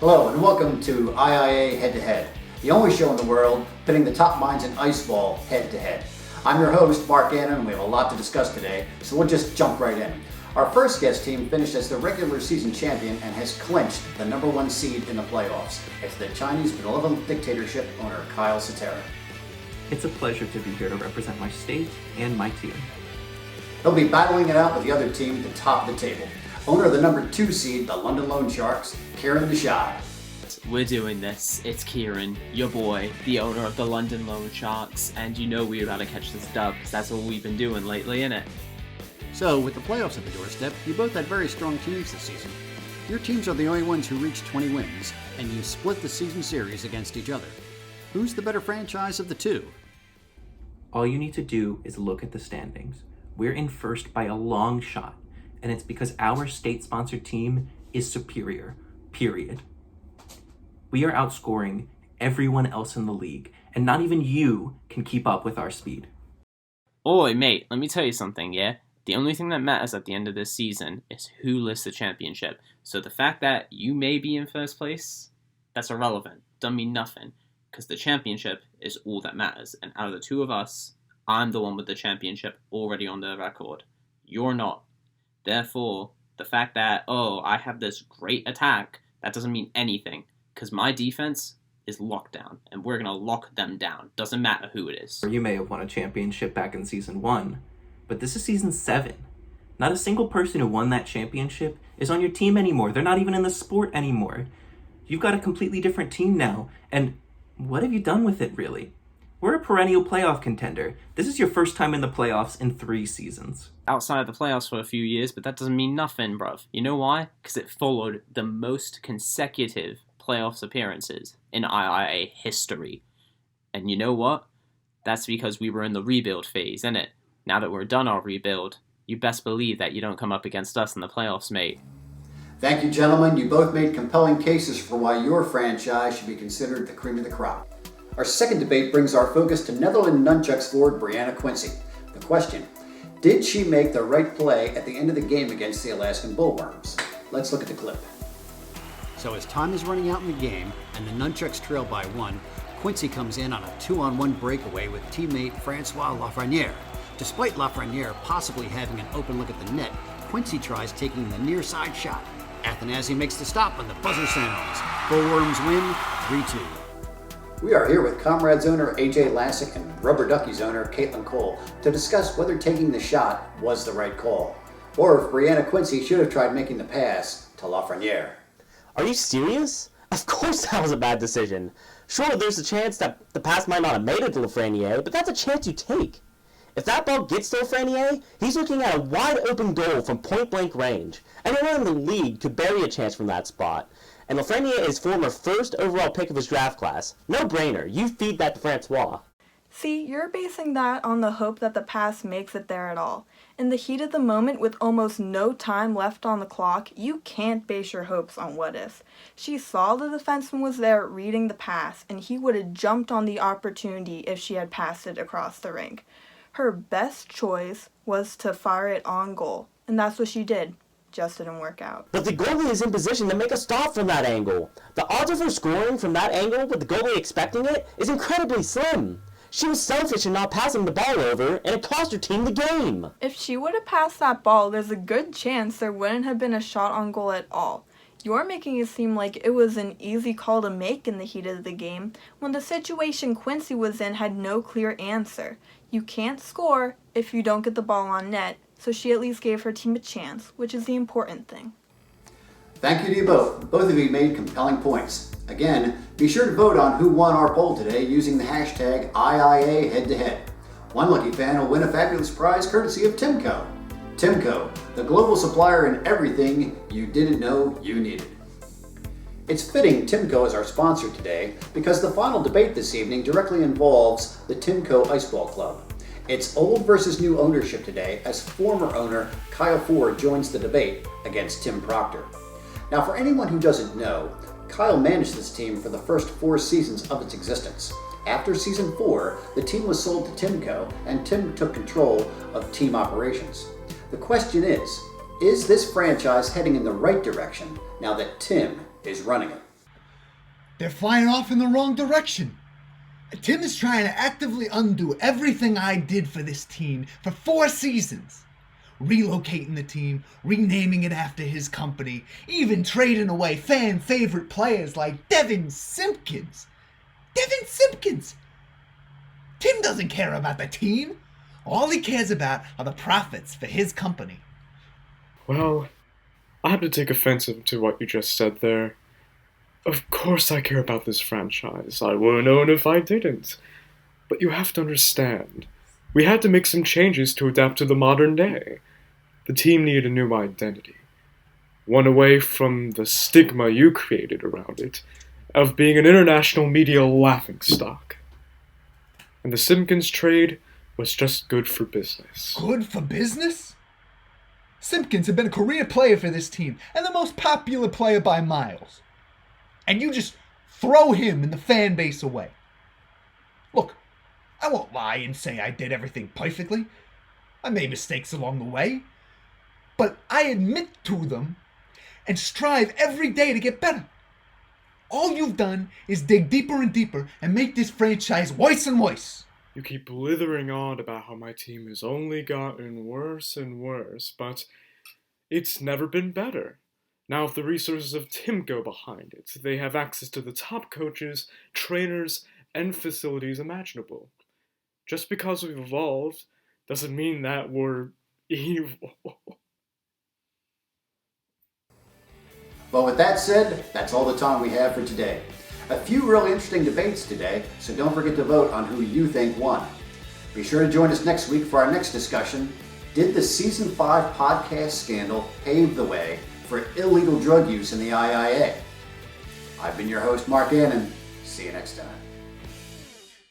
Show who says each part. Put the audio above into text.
Speaker 1: Hello and welcome to IIA Head to Head, the only show in the world pitting the top minds in Iceball head to head. I'm your host, Mark Gagnon, and we have a lot to discuss today, so we'll just jump right in. Our first guest team finished as the regular season champion and has clinched the #1 seed in the playoffs. It's the Chinese Benevolent Dictatorship owner, Kyle Sutera.
Speaker 2: It's a pleasure to be here to represent my state and my team.
Speaker 1: He'll be battling it out with the other team at the top of the table. Owner of the #2 seed, the London Loan Sharks, Kieran Nashad.
Speaker 3: We're doing this. It's Kieran, your boy, the owner of the London Loan Sharks, and you know we're about to catch this dub, because that's what we've been doing lately, innit?
Speaker 1: So, with the playoffs at the doorstep, you both had very strong teams this season. Your teams are the only ones who reached 20 wins, and you split the season series against each other. Who's the better franchise of the two?
Speaker 2: All you need to do is look at the standings. We're in first by a long shot, and it's because our state-sponsored team is superior, period. We are outscoring everyone else in the league, and not even you can keep up with our speed.
Speaker 3: Oi, mate, let me tell you something, yeah? The only thing that matters at the end of this season is who lifts the championship. So the fact that you may be in first place, that's irrelevant. Doesn't mean nothing, because the championship is all that matters. And out of the two of us, I'm the one with the championship already on the record. You're not. Therefore, the fact that, I have this great attack, that doesn't mean anything. Because my defense is locked down, and we're going to lock them down. Doesn't matter who it is.
Speaker 2: You may have won a championship back in Season 1, but this is Season 7. Not a single person who won that championship is on your team anymore. They're not even in the sport anymore. You've got a completely different team now, and what have you done with it, really? We're a perennial playoff contender. This is your first time in the playoffs in 3 seasons.
Speaker 3: Outside of the playoffs for a few years, but that doesn't mean nothing, bruv. You know why? Because it followed the most consecutive playoffs appearances in IIA history. And you know what? That's because we were in the rebuild phase, innit? Now that we're done our rebuild, you best believe that you don't come up against us in the playoffs, mate.
Speaker 1: Thank you, gentlemen. You both made compelling cases for why your franchise should be considered the cream of the crop. Our second debate brings our focus to Netherlands Nunchucks forward Brianna Quincy. The question, did she make the right play at the end of the game against the Alaskan Bullworms? Let's look at the clip. So as time is running out in the game and the Nunchucks trail by 1, Quincy comes in on a 2-on-1 breakaway with teammate Francois Lafreniere. Despite Lafreniere possibly having an open look at the net, Quincy tries taking the near side shot. Athanasi makes the stop and the buzzer sounds. Bullworms win 3-2. We are here with Comrades owner AJ Lassick and Rubber Duckies owner Caitlin Cole to discuss whether taking the shot was the right call, or if Brianna Quincy should have tried making the pass to Lafreniere.
Speaker 4: Are you serious? Of course that was a bad decision. Sure, there's a chance that the pass might not have made it to Lafreniere, but that's a chance you take. If that ball gets to Lafreniere, he's looking at a wide open goal from point-blank range. Anyone in the league could bury a chance from that spot. And Lafreniere is former first overall pick of his draft class. No-brainer. You feed that to Francois.
Speaker 5: See, you're basing that on the hope that the pass makes it there at all. In the heat of the moment, with almost no time left on the clock, you can't base your hopes on what if. She saw the defenseman was there reading the pass, and he would have jumped on the opportunity if she had passed it across the rink. Her best choice was to fire it on goal, and that's what she did. Just didn't work out.
Speaker 4: But the goalie is in position to make a stop from that angle. The odds of her scoring from that angle with the goalie expecting it is incredibly slim. She was selfish in not passing the ball over, and it cost her team the game.
Speaker 5: If she would have passed that ball, there's a good chance there wouldn't have been a shot on goal at all. You're making it seem like it was an easy call to make in the heat of the game, when the situation Quincy was in had no clear answer. You can't score if you don't get the ball on net, so she at least gave her team a chance, which is the important thing.
Speaker 1: Thank you to you both. Both of you made compelling points. Again, be sure to vote on who won our poll today using the hashtag IIA Head to Head. One lucky fan will win a fabulous prize courtesy of TimCo. TimCo, the global supplier in everything you didn't know you needed. It's fitting TimCo is our sponsor today because the final debate this evening directly involves the TimCo Iceball Club. It's old versus new ownership today as former owner Kyle Ford joins the debate against Tim Proctor. Now, for anyone who doesn't know, Kyle managed this team for the first 4 seasons of its existence. After season 4, the team was sold to TimCo and Tim took control of team operations. The question is this franchise heading in the right direction now that Tim is running it?
Speaker 6: They're flying off in the wrong direction. Tim is trying to actively undo everything I did for this team for 4 seasons. Relocating the team, renaming it after his company, even trading away fan favorite players like Devin Simpkins. Devin Simpkins! Tim doesn't care about the team. All he cares about are the profits for his company.
Speaker 7: Well, I have to take offense to what you just said there. Of course I care about this franchise. I wouldn't know if I didn't. But you have to understand, we had to make some changes to adapt to the modern day. The team needed a new identity. One away from the stigma you created around it, of being an international media laughingstock. And the Simpkins trade was just good for business.
Speaker 6: Good for business? Simpkins had been a career player for this team, and the most popular player by miles. And you just throw him and the fan base away. Look, I won't lie and say I did everything perfectly. I made mistakes along the way. But I admit to them and strive every day to get better. All you've done is dig deeper and deeper and make this franchise worse and worse.
Speaker 7: You keep blithering on about how my team has only gotten worse and worse, but it's never been better. Now, with the resources of TimCo behind it, they have access to the top coaches, trainers, and facilities imaginable. Just because we've evolved doesn't mean that we're evil.
Speaker 1: Well, with that said, that's all the time we have for today. A few really interesting debates today, so don't forget to vote on who you think won. Be sure to join us next week for our next discussion. Did the Season 5 podcast scandal pave the way for illegal drug use in the IIA? I've been your host, Mark Annan. See you next time.